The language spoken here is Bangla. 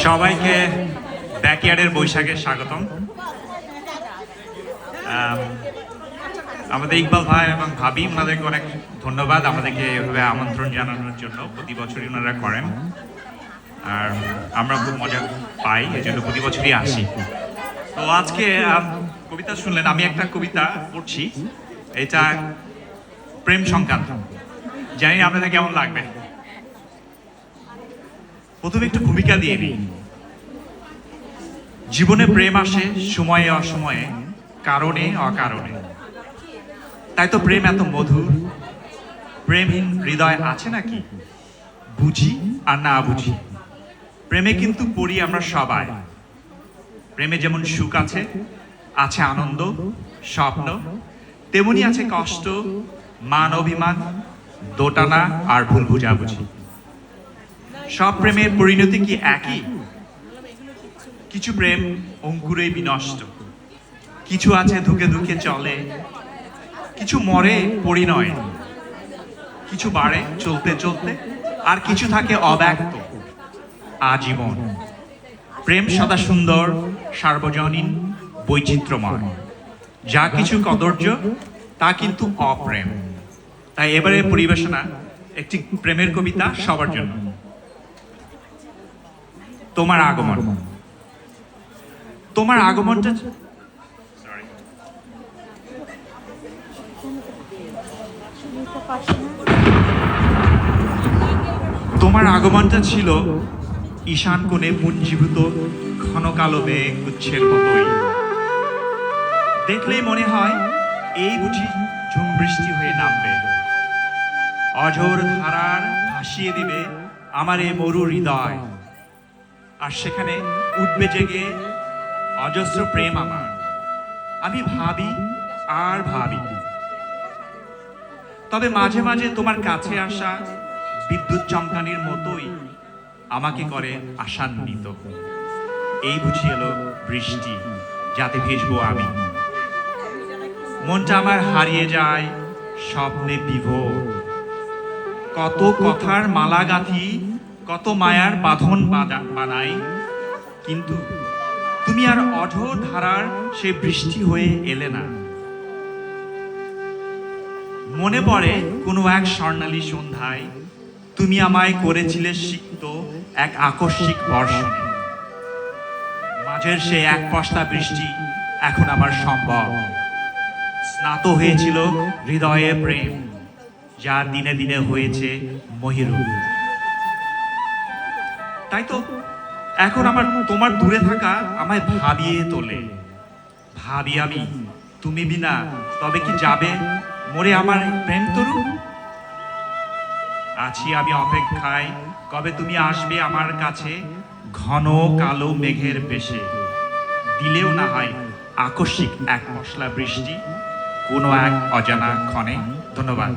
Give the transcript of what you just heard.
সবাইকে ব্যাকইয়ার্ডের বৈশাখে স্বাগতম। আমাদের ইকবাল ভাই এবং ভাবি, ওনাদেরকে অনেক ধন্যবাদ আমাদেরকে এভাবে আমন্ত্রণ জানানোর জন্য। প্রতি বছরই ওনারা করেন আর আমরা খুব মজা পাই, এই জন্য প্রতি বছরই আসি। তো আজকে কবিতা শুনলেন, আমি একটা কবিতা পড়ছি, এটা প্রেম সংক্রান্ত। জানি না আপনাদের কেমন লাগবে। প্রথমে একটু ভূমিকা দিয়ে নিই। জীবনে প্রেম আসে সময়ে অসময়ে, কারণে অকারণে। তাই তো প্রেম এত মধুর। প্রেমহীন হৃদয় আছে নাকি? বুঝি আর না বুঝি, প্রেমে কিন্তু পড়ি আমরা সবাই। প্রেমে যেমন সুখ আছে, আছে আনন্দ, স্বপ্ন, তেমনি আছে কষ্ট, মান অভিমান, দোটানা আর ভুল বুঝাবুঝি। সব প্রেমের পরিণতি কি একই? কিছু প্রেম অঙ্কুরেই বিনষ্ট, কিছু আছে ধুকে ধুকে চলে, কিছু মরে পরিণয়, কিছু বাড়ে চলতে চলতে, আর কিছু থাকে অব্যক্ত আজীবন। প্রেম সদা সুন্দর, সার্বজনীন, বৈচিত্র্যময়। যা কিছু কদর্য তা কিন্তু অপ্রেম। তাই এবারে পরিবেশনা একটি প্রেমের কবিতা সবার জন্য। তোমার আগমন। তোমার আগমনটা তোমার আগমনটা ছিল ঈশান কোণে পুঞ্জীভূত ঘন কালো মেঘ গুচ্ছের মতোই। দেখলেই মনে হয় এই বুঝি ঝুম বৃষ্টি হয়ে নামবে, অঝোর ধারার ভাসিয়ে দিবে আমার এই মরু হৃদয়। আর সেখানে উঠবে জেগে অজস্র প্রেম আমার। আমি ভাবি আর ভাবি, তবে মাঝে মাঝে তোমার কাছে আসা বিদ্যুৎ চমকানির মতোই আমাকে করে আশান্বিত। এই বুঝি এলো বৃষ্টি, যাতে ভিজবো আমি। মনটা আমার হারিয়ে যায় স্বপ্নে বিভোর। কত কথার মালা গাঁথি, কত মায়ার বাঁধন বানাই, কিন্তু তুমি আর অঝোর ধারার সে বৃষ্টি হয়ে এলে না। মনে পড়ে কোনো এক স্বর্ণালী সন্ধ্যায় তুমি আমায় করেছিলে সিক্ত এক আকস্মিক বর্ষণে। মাঝের সে এক পশলা বৃষ্টি এখন আমার সম্ভব। স্নাত হয়েছিল হৃদয়ে প্রেম, যা দিনে দিনে হয়েছে মহিরূপ। তাই তো এখন আমার তোমার দূরে থাকা আমায় ভাবিয়ে তোলে। ভাবি আমি, তুমি বিনা তবে কি যাবে মরে আমার প্রেম তরু? আছি আমি অপেক্ষায়, কবে তুমি আসবে আমার কাছে ঘন কালো মেঘের বেশে। দিলেও না হয় আকস্মিক এক পশলা বৃষ্টি কোনো এক অজানা ক্ষণে। ধন্যবাদ।